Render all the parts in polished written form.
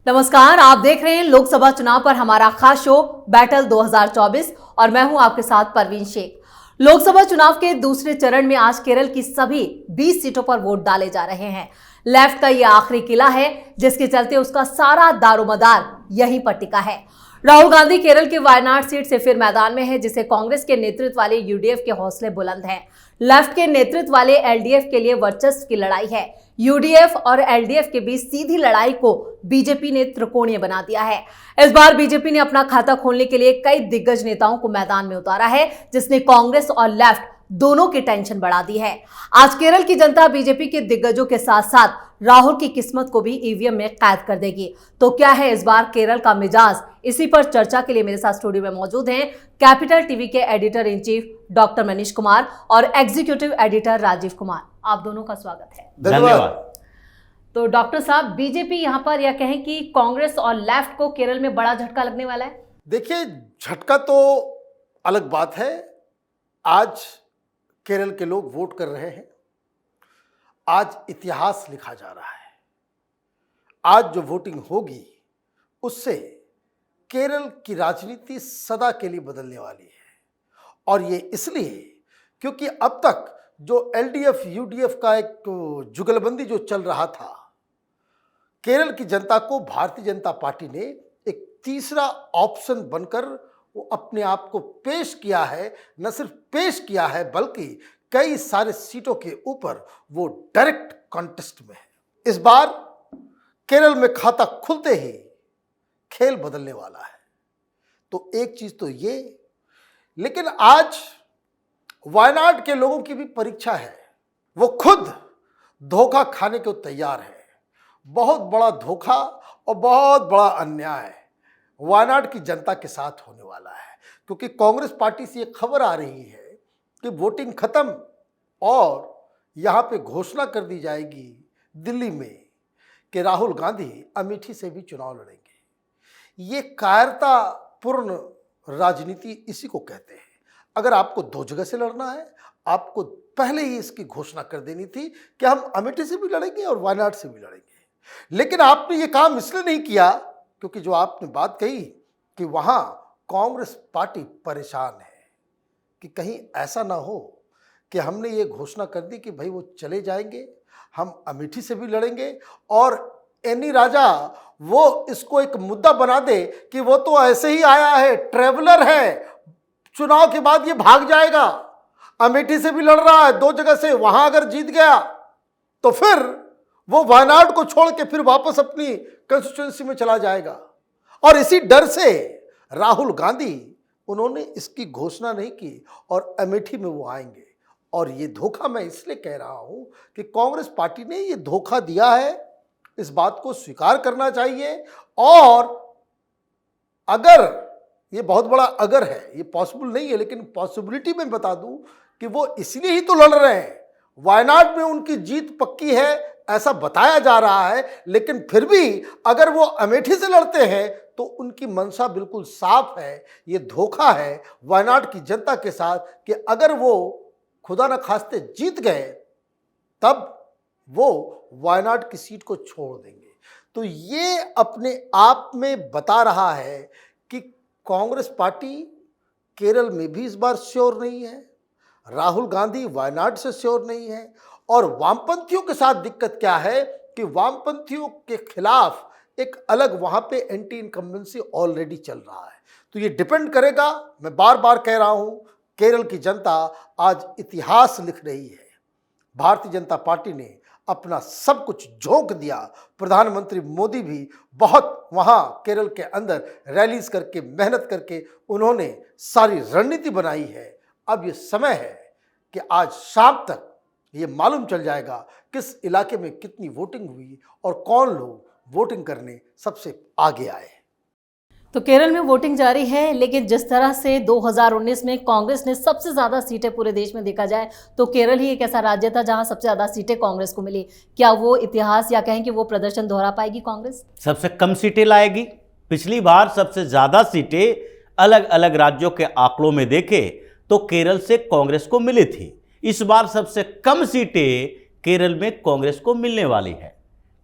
नमस्कार, आप देख रहे हैं लोकसभा चुनाव पर हमारा खास शो बैटल 2024 और मैं हूं आपके साथ परवीन शेख। लोकसभा चुनाव के दूसरे चरण में आज केरल की सभी 20 सीटों पर वोट डाले जा रहे हैं। लेफ्ट का यह आखिरी किला है जिसके चलते उसका सारा दारोमदार यहीं पर टिका है। राहुल गांधी केरल के वायनाड सीट से फिर मैदान में है, जिसे कांग्रेस के नेतृत्व वाले यूडीएफ के हौसले बुलंद हैं। लेफ्ट के नेतृत्व वाले एलडीएफ के लिए वर्चस्व की लड़ाई है। यूडीएफ और एलडीएफ के बीच सीधी लड़ाई को बीजेपी ने त्रिकोणीय बना दिया है। इस बार बीजेपी ने अपना खाता खोलने के लिए कई दिग्गज नेताओं को मैदान में उतारा है, जिसने कांग्रेस और लेफ्ट दोनों की टेंशन बढ़ा दी है। आज केरल की जनता बीजेपी के दिग्गजों के साथ साथ राहुल की किस्मत को भी ईवीएम में कैद कर देगी। तो क्या है इस बार केरल का मिजाज? इसी पर चर्चा के लिए मेरे साथ स्टूडियो में मौजूद हैं कैपिटल टीवी के editor in chief doctor Manish Kumar और एग्जीक्यूटिव एडिटर राजीव कुमार। आप दोनों का स्वागत है। धन्यवाद। तो डॉक्टर साहब, बीजेपी यहां पर या कहें कि कांग्रेस और लेफ्ट को केरल में बड़ा झटका लगने वाला है? देखिए, झटका तो अलग बात है। आज केरल के लोग वोट कर रहे हैं। आज इतिहास लिखा जा रहा है। आज जो वोटिंग होगी उससे केरल की राजनीति सदा के लिए बदलने वाली है। और ये इसलिए क्योंकि अब तक जो एलडीएफ यूडीएफ का एक जुगलबंदी जो चल रहा था, केरल की जनता को भारतीय जनता पार्टी ने एक तीसरा ऑप्शन बनकर वो अपने आप को पेश किया है। न सिर्फ पेश किया है बल्कि कई सारे सीटों के ऊपर वो डायरेक्ट कॉन्टेस्ट में है। इस बार केरल में खाता खुलते ही खेल बदलने वाला है। तो एक चीज तो ये, लेकिन आज वायनाड के लोगों की भी परीक्षा है। वो खुद धोखा खाने को तैयार है। बहुत बड़ा धोखा और बहुत बड़ा अन्याय वायनाड की जनता के साथ होने वाला है, क्योंकि कांग्रेस पार्टी से ये खबर आ रही है कि वोटिंग खत्म और यहाँ पे घोषणा कर दी जाएगी दिल्ली में कि राहुल गांधी अमेठी से भी चुनाव लड़ेंगे। ये कायरतापूर्ण राजनीति इसी को कहते हैं। अगर आपको दो जगह से लड़ना है, आपको पहले ही इसकी घोषणा कर देनी थी कि हम अमेठी से भी लड़ेंगे और वायनाड से भी लड़ेंगे। लेकिन आपने ये काम इसलिए नहीं किया क्योंकि जो आपने बात कही कि वहां कांग्रेस पार्टी परेशान है कि कहीं ऐसा ना हो कि हमने ये घोषणा कर दी कि भाई वो चले जाएंगे, हम अमेठी से भी लड़ेंगे और एनी राजा वो इसको एक मुद्दा बना दे कि वो तो ऐसे ही आया है, ट्रेवलर है, चुनाव के बाद ये भाग जाएगा, अमेठी से भी लड़ रहा है, दो जगह से, वहां अगर जीत गया तो फिर वो वायनाड को छोड़ के फिर वापस अपनी कंस्टिट्यूएंसी में चला जाएगा। और इसी डर से राहुल गांधी उन्होंने इसकी घोषणा नहीं की और अमेठी में वो आएंगे। और ये धोखा मैं इसलिए कह रहा हूं कि कांग्रेस पार्टी ने ये धोखा दिया है, इस बात को स्वीकार करना चाहिए। और अगर ये बहुत बड़ा अगर है, ये पॉसिबल नहीं है, लेकिन पॉसिबिलिटी में बता दूं कि वो इसलिए ही तो लड़ रहे हैं। वायनाड में उनकी जीत पक्की है ऐसा बताया जा रहा है, लेकिन फिर भी अगर वो अमेठी से लड़ते हैं तो उनकी मंशा बिल्कुल साफ है। ये धोखा है वायनाड की जनता के साथ कि अगर वो खुदा न खास्ते जीत गए तब वो वायनाड की सीट को छोड़ देंगे। तो ये अपने आप में बता रहा है कि कांग्रेस पार्टी केरल में भी इस बार श्योर नहीं है, राहुल गांधी वायनाड से श्योर नहीं है। और वामपंथियों के साथ दिक्कत क्या है कि वामपंथियों के खिलाफ एक अलग वहां पे एंटी इनकम्बेंसी ऑलरेडी चल रहा है। तो ये डिपेंड करेगा। मैं बार बार कह रहा हूं, केरल की जनता आज इतिहास लिख रही है। भारतीय जनता पार्टी ने अपना सब कुछ झोंक दिया। प्रधानमंत्री मोदी भी बहुत वहां केरल के अंदर रैलीज करके, मेहनत करके उन्होंने सारी रणनीति बनाई है। अब ये समय है कि आज शाम तक ये मालूम चल जाएगा किस इलाके में कितनी वोटिंग हुई और कौन लोग वोटिंग करने सबसे आगे आए। तो केरल में वोटिंग जारी है, लेकिन जिस तरह से 2019 में कांग्रेस ने सबसे ज्यादा सीटें पूरे देश में देखा जाए तो केरल ही एक ऐसा राज्य था जहां सबसे ज्यादा सीटें कांग्रेस को मिली। क्या वो इतिहास या कहें कि वो प्रदर्शन दोहरा पाएगी कांग्रेस? सबसे कम सीटें लाएगी। पिछली बार सबसे ज्यादा सीटें अलग अलग राज्यों के आंकड़ों में देखे तो केरल से कांग्रेस को मिली थी। इस बार सबसे कम सीटें केरल में कांग्रेस को मिलने वाली है।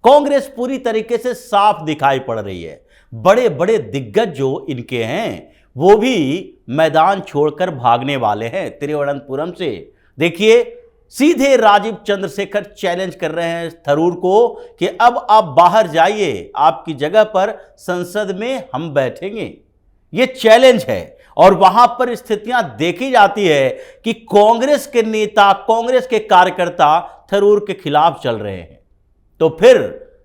कांग्रेस पूरी तरीके से साफ दिखाई पड़ रही है। बड़े बड़े दिग्गज जो इनके हैं वो भी मैदान छोड़कर भागने वाले हैं तिरुवनंतपुरम से। देखिए, सीधे राजीव चंद्रशेखर चैलेंज कर रहे हैं थरूर को कि अब आप बाहर जाइए, आपकी जगह पर संसद में हम बैठेंगे। ये चैलेंज है और वहां पर स्थितियां देखी जाती है कि कांग्रेस के नेता, कांग्रेस के कार्यकर्ता थरूर के खिलाफ चल रहे हैं। तो फिर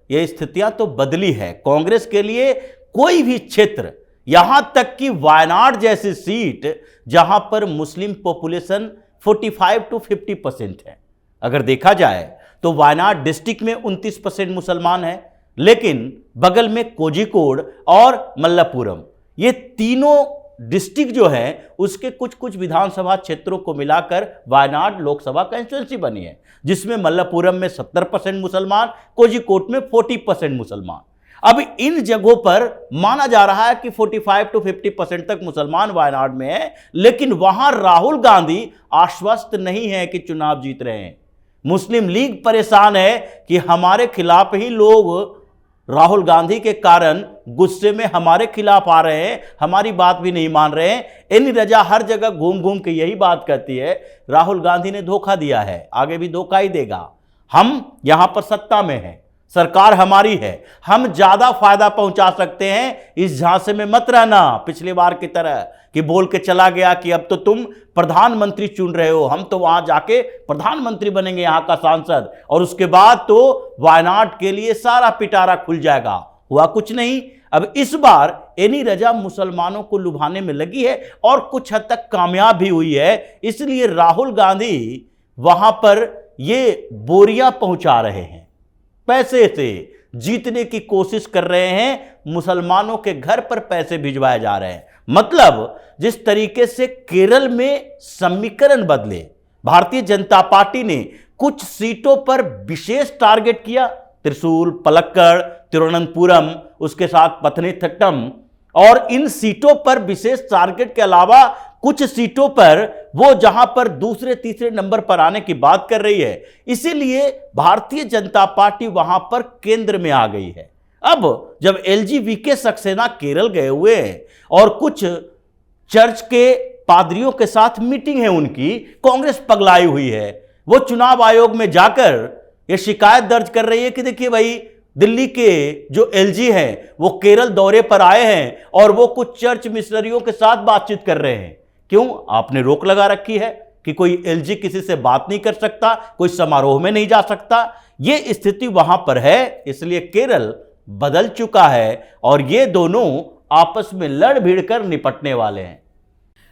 ये स्थितियां तो बदली है कांग्रेस के लिए। कोई भी क्षेत्र, यहां तक कि वायनाड जैसी सीट जहां पर मुस्लिम पॉपुलेशन 45 to 50% है, अगर देखा जाए तो वायनाड डिस्ट्रिक्ट में 29% मुसलमान है, लेकिन बगल में कोझिकोड और मल्लापुरम, ये तीनों डिस्ट्रिक्ट जो है उसके कुछ कुछ विधानसभा क्षेत्रों को मिलाकर वायनाड लोकसभा कंस्टिट्यूंसी बनी है, जिसमें मल्लापुरम में 70% मुसलमान, कोझिकोड में 40% मुसलमान। अब इन जगहों पर माना जा रहा है कि 45 to 50% तक मुसलमान वायनाड में है, लेकिन वहां राहुल गांधी आश्वस्त नहीं है कि चुनाव जीत रहे हैं। मुस्लिम लीग परेशान है कि हमारे खिलाफ ही लोग राहुल गांधी के कारण गुस्से में हमारे खिलाफ आ रहे हैं, हमारी बात भी नहीं मान रहे हैं। एनी रजा हर जगह घूम घूम के यही बात कहती है, राहुल गांधी ने धोखा दिया है, आगे भी धोखा ही देगा। हम यहां पर सत्ता में हैं, सरकार हमारी है, हम ज्यादा फायदा पहुंचा सकते हैं, इस झांसे में मत रहना पिछली बार की तरह कि बोल के चला गया कि अब तो तुम प्रधानमंत्री चुन रहे हो, हम तो वहां जाके प्रधानमंत्री बनेंगे यहां का सांसद, और उसके बाद तो वायनाड के लिए सारा पिटारा खुल जाएगा। हुआ कुछ नहीं। अब इस बार एनी रजा मुसलमानों को लुभाने में लगी है और कुछ हद तक कामयाब भी हुई है। इसलिए राहुल गांधी वहां पर ये बोरियां पहुंचा रहे हैं, पैसे से जीतने की कोशिश कर रहे हैं, मुसलमानों के घर पर पैसे भिजवाए जा रहे हैं। मतलब जिस तरीके से केरल में समीकरण बदले, भारतीय जनता पार्टी ने कुछ सीटों पर विशेष टारगेट किया, त्रिशूल, पलक्कड़, तिरुवनंतपुरम, उसके साथ पथनीथिट्टम, और इन सीटों पर विशेष टारगेट के अलावा कुछ सीटों पर वो जहां पर दूसरे तीसरे नंबर पर आने की बात कर रही है। इसीलिए भारतीय जनता पार्टी वहां पर केंद्र में आ गई है। अब जब एलजीबीके सक्सेना केरल गए हुए हैं और कुछ चर्च के पादरियों के साथ मीटिंग है उनकी, कांग्रेस पगलाई हुई है। वो चुनाव आयोग में जाकर ये शिकायत दर्ज कर रही है कि देखिए भाई, दिल्ली के जो एलजी हैं वो केरल दौरे पर आए हैं और वो कुछ चर्च मिशनरियों के साथ बातचीत कर रहे हैं। क्यों? आपने रोक लगा रखी है कि कोई एलजी किसी से बात नहीं कर सकता, कोई समारोह में नहीं जा सकता। ये स्थिति वहां पर है, इसलिए केरल बदल चुका है और ये दोनों आपस में लड़ भिड़ कर निपटने वाले हैं।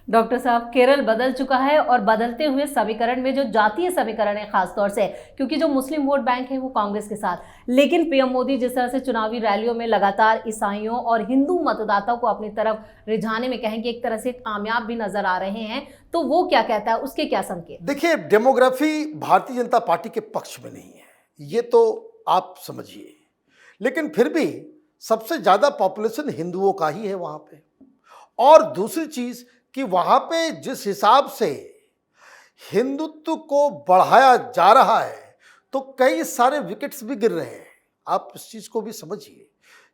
डॉक्टर साहब, केरल बदल चुका है और बदलते हुए समीकरण में जो जातीय समीकरण है खासतौर से, क्योंकि जो मुस्लिम वोट बैंक है वो कांग्रेस के साथ, लेकिन पीएम मोदी जिस तरह से चुनावी रैलियों में लगातार ईसाइयों और हिंदू मतदाताओं को अपनी तरफ रिझाने में कहेंगे एक तरह से कामयाब भी नजर आ रहे हैं, तो वो क्या कहता है, उसके क्या संकेत? देखिए, डेमोग्राफी भारतीय जनता पार्टी के पक्ष में नहीं है, ये तो आप समझिए, लेकिन फिर भी सबसे ज्यादा पॉपुलेशन हिंदुओं का ही है वहां पे। और दूसरी चीज कि वहां पे जिस हिसाब से हिंदुत्व को बढ़ाया जा रहा है तो कई सारे विकेट्स भी गिर रहे हैं। आप इस चीज को भी समझिए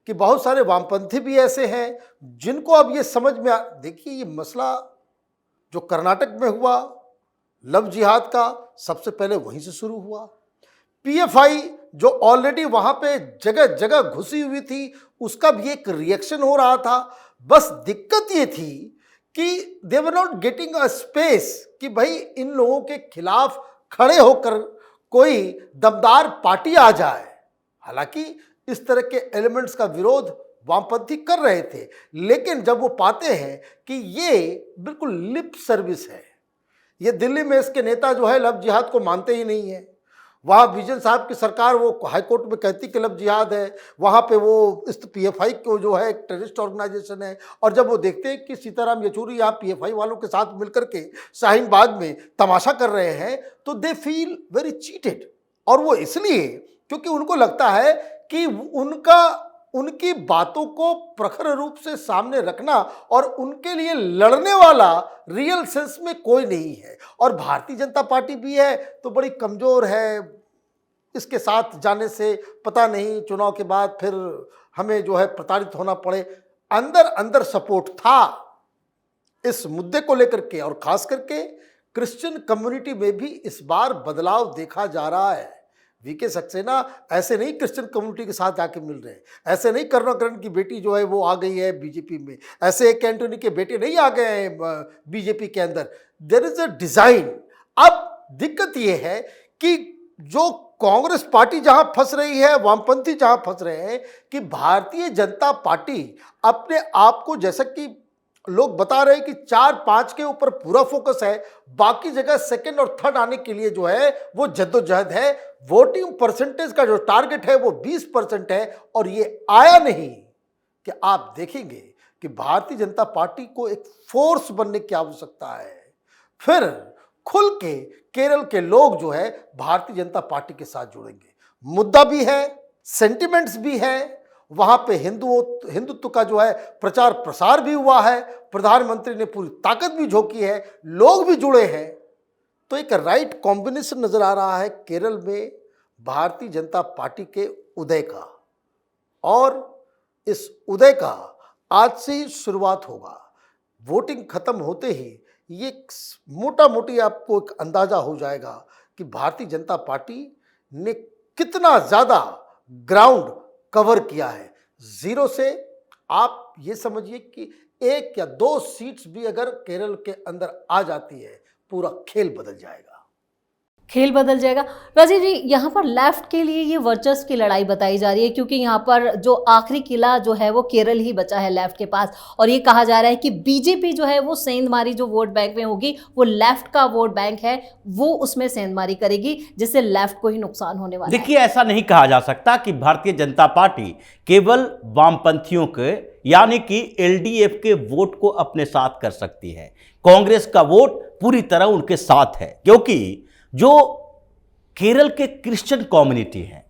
कि बहुत सारे वामपंथी भी ऐसे हैं जिनको अब ये समझ में देखिए, ये मसला जो कर्नाटक में हुआ लव जिहाद का, सबसे पहले वहीं से शुरू हुआ। पीएफआई जो ऑलरेडी वहां पे जगह जगह घुसी हुई थी, उसका भी एक रिएक्शन हो रहा था। बस दिक्कत ये थी कि they were not getting a space कि भाई इन लोगों के खिलाफ खड़े होकर कोई दमदार पार्टी आ जाए। हालांकि इस तरह के एलिमेंट्स का विरोध वामपंथी कर रहे थे, लेकिन जब वो पाते हैं कि ये बिल्कुल लिप सर्विस है, ये दिल्ली में इसके नेता जो है लव जिहाद को मानते ही नहीं है। वहाँ विजन साहब की सरकार वो हाईकोर्ट में कहती कि लव जिहाद है, वहाँ पे वो इस पीएफआई को जो है एक टेररिस्ट ऑर्गेनाइजेशन है। और जब वो देखते हैं कि सीताराम येचुरी यहाँ पीएफआई वालों के साथ मिलकर के शाहीन बाग में तमाशा कर रहे हैं, तो दे फील वेरी चीटेड। और वो इसलिए क्योंकि उनको लगता है कि उनकी बातों को प्रखर रूप से सामने रखना और उनके लिए लड़ने वाला रियल सेंस में कोई नहीं है। और भारतीय जनता पार्टी भी है तो बड़ी कमजोर है, इसके साथ जाने से पता नहीं चुनाव के बाद फिर हमें जो है प्रताड़ित होना पड़े। अंदर अंदर सपोर्ट था इस मुद्दे को लेकर के, और खास करके क्रिश्चियन कम्युनिटी में भी इस बार बदलाव देखा जा रहा है। वीके सक्सेना ऐसे नहीं क्रिश्चियन कम्युनिटी के साथ जाके मिल रहे हैं, ऐसे नहीं करुणाकरण की बेटी जो है वो आ गई है बीजेपी में, ऐसे एक एंटोनी के बेटे नहीं आ गए हैं बीजेपी के अंदर। There is a design. अब दिक्कत ये है कि जो कांग्रेस पार्टी जहां फंस रही है, वामपंथी जहां फंस रहे हैं, कि भारतीय जनता पार्टी अपने आप को, जैसा कि लोग बता रहे हैं कि 4-5 के ऊपर पूरा फोकस है, बाकी जगह सेकंड और थर्ड आने के लिए जो है वो जद्दोजहद है। वोटिंग परसेंटेज का जो टारगेट है वो 20% है, और ये आया नहीं कि आप देखेंगे कि भारतीय जनता पार्टी को एक फोर्स बनने की आवश्यकता है। फिर खुल के केरल के लोग जो है भारतीय जनता पार्टी के साथ जुड़ेंगे। मुद्दा भी है, सेंटिमेंट्स भी है, वहां पे हिंदुत्व का जो है प्रचार प्रसार भी हुआ है, प्रधानमंत्री ने पूरी ताकत भी झोंकी है, लोग भी जुड़े हैं। तो एक राइट कॉम्बिनेशन नजर आ रहा है केरल में भारतीय जनता पार्टी के उदय का, और इस उदय का आज से ही शुरुआत होगा। वोटिंग खत्म होते ही ये मोटा मोटी आपको एक अंदाजा हो जाएगा कि भारतीय जनता पार्टी ने कितना ज्यादा ग्राउंड कवर किया है। 0 से आप ये समझिए कि 1 या 2 सीट्स भी अगर केरल के अंदर आ जाती है, पूरा खेल बदल जाएगा। खेल बदल जाएगा। राजीव जी, यहाँ पर लेफ्ट के लिए ये वर्चस्व की लड़ाई बताई जा रही है, क्योंकि यहाँ पर जो आखिरी किला जो है वो केरल ही बचा है लेफ्ट के पास, और ये कहा जा रहा है कि बीजेपी जो है वो सेंधमारी जो वोट बैंक में होगी, वो लेफ्ट का वोट बैंक है, वो उसमें सेंधमारी करेगी, जिससे लेफ्ट को ही नुकसान होने वाला है। देखिए, ऐसा नहीं कहा जा सकता कि भारतीय जनता पार्टी केवल वामपंथियों के यानी कि एलडीएफ के वोट को अपने साथ कर सकती है। कांग्रेस का वोट पूरी तरह उनके साथ है, क्योंकि जो केरल के क्रिश्चियन कम्युनिटी है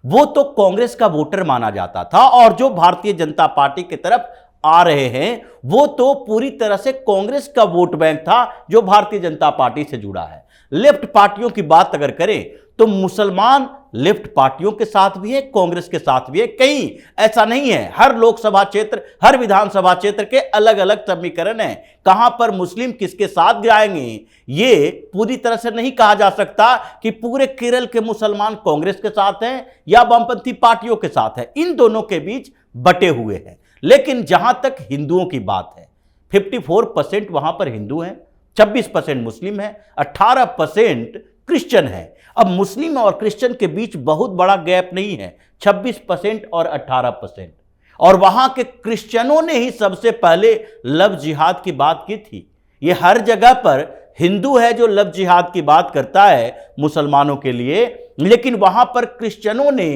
वो तो कांग्रेस का वोटर माना जाता था, और जो भारतीय जनता पार्टी की तरफ आ रहे हैं वो तो पूरी तरह से कांग्रेस का वोट बैंक था जो भारतीय जनता पार्टी से जुड़ा है। लेफ्ट पार्टियों की बात अगर करें तो मुसलमान लेफ्ट पार्टियों के साथ भी है, कांग्रेस के साथ भी है। कहीं ऐसा नहीं है, हर लोकसभा क्षेत्र, हर विधानसभा क्षेत्र के अलग अलग समीकरण हैं। कहां पर मुस्लिम किसके साथ जाएंगे ये पूरी तरह से नहीं कहा जा सकता कि पूरे केरल के मुसलमान कांग्रेस के साथ हैं या वामपंथी पार्टियों के साथ हैं। इन दोनों के बीच बटे हुए हैं। लेकिन जहां तक हिंदुओं की बात है, 54% वहां पर हिंदू हैं, 26% मुस्लिम है, 18% क्रिश्चियन है। अब मुस्लिम और क्रिश्चियन के बीच बहुत बड़ा गैप नहीं है, 26% और 18%। और वहां के क्रिश्चियनों ने ही सबसे पहले लव जिहाद की बात की थी। ये हर जगह पर हिंदू है जो लव जिहाद की बात करता है मुसलमानों के लिए, लेकिन वहां पर क्रिश्चियनों ने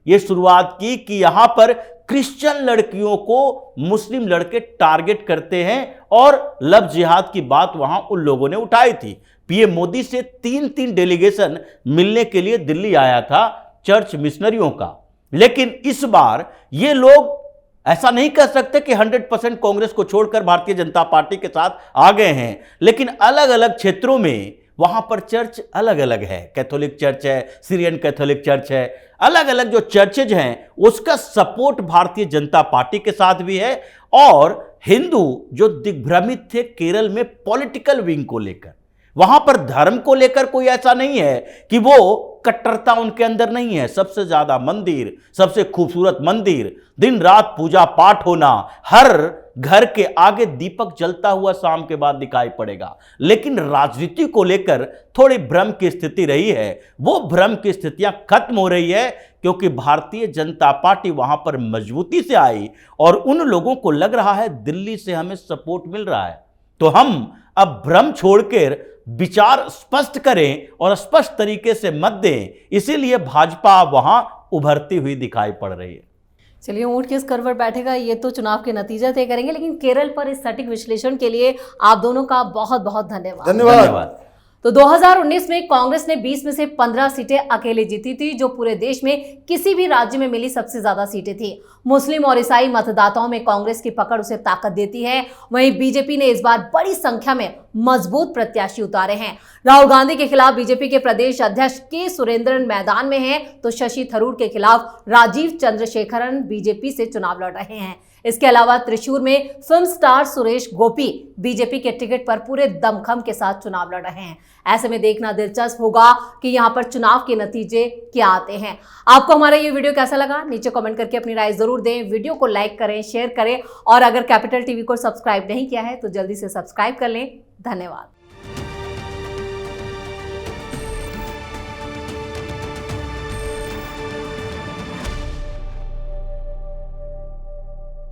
यह शुरुआत की कि यहां पर क्रिश्चियन लड़कियों को मुस्लिम लड़के टारगेट करते हैं, और लव जिहाद की बात वहां उन लोगों ने उठाई थी। पीएम मोदी से 3 डेलीगेशन मिलने के लिए दिल्ली आया था चर्च मिशनरियों का। लेकिन इस बार ये लोग ऐसा नहीं कह सकते कि 100% कांग्रेस को छोड़कर भारतीय जनता पार्टी के साथ आ गए हैं, लेकिन अलग अलग क्षेत्रों में वहां पर चर्च अलग अलग है। कैथोलिक चर्च है, सीरियन कैथोलिक चर्च है, अलग अलग जो चर्चेज हैं उसका सपोर्ट भारतीय जनता पार्टी के साथ भी है। और हिंदू जो दिग्भ्रमित थे केरल में पॉलिटिकल विंग को लेकर, वहां पर धर्म को लेकर कोई ऐसा नहीं है कि वो कट्टरता उनके अंदर नहीं है। सबसे ज्यादा मंदिर, सबसे खूबसूरत मंदिर, दिन रात पूजा पाठ होना, हर घर के आगे दीपक जलता हुआ शाम के बाद दिखाई पड़ेगा। लेकिन राजनीति को लेकर थोड़ी भ्रम की स्थिति रही है। वो भ्रम की स्थितियां खत्म हो रही है, क्योंकि भारतीय जनता पार्टी वहां पर मजबूती से आई और उन लोगों को लग रहा है दिल्ली से हमें सपोर्ट मिल रहा है, तो हम अब भ्रम छोड़कर विचार स्पष्ट करें और स्पष्ट तरीके से मत दें। इसीलिए भाजपा वहां उभरती हुई दिखाई पड़ रही है। चलिए, ऊंट किस कर पर बैठेगा ये तो चुनाव के नतीजे तय करेंगे, लेकिन केरल पर इस सटीक विश्लेषण के लिए आप दोनों का बहुत बहुत धन्यवाद। धन्यवाद। तो 2019 में कांग्रेस ने 20 में से 15 सीटें अकेले जीती थी, जो पूरे देश में किसी भी राज्य में मिली सबसे ज्यादा सीटें थी। मुस्लिम और ईसाई मतदाताओं में कांग्रेस की पकड़ उसे ताकत देती है। वहीं बीजेपी ने इस बार बड़ी संख्या में मजबूत प्रत्याशी उतारे हैं। राहुल गांधी के खिलाफ बीजेपी के प्रदेश अध्यक्ष के सुरेंद्रन मैदान में हैं, तो शशि थरूर के खिलाफ राजीव चंद्रशेखरन बीजेपी से चुनाव लड़ रहे हैं। इसके अलावा त्रिशूर में film star Suresh Gopi BJP के टिकट पर पूरे दमखम के साथ चुनाव लड़ रहे हैं। ऐसे में देखना दिलचस्प होगा कि यहां पर चुनाव के नतीजे क्या आते हैं। आपको हमारा ये वीडियो कैसा लगा, नीचे कमेंट करके अपनी राय जरूर दें। वीडियो को लाइक करें, शेयर करें और अगर कैपिटल टीवी को सब्सक्राइब नहीं किया है तो जल्दी से सब्सक्राइब कर लें। धन्यवाद।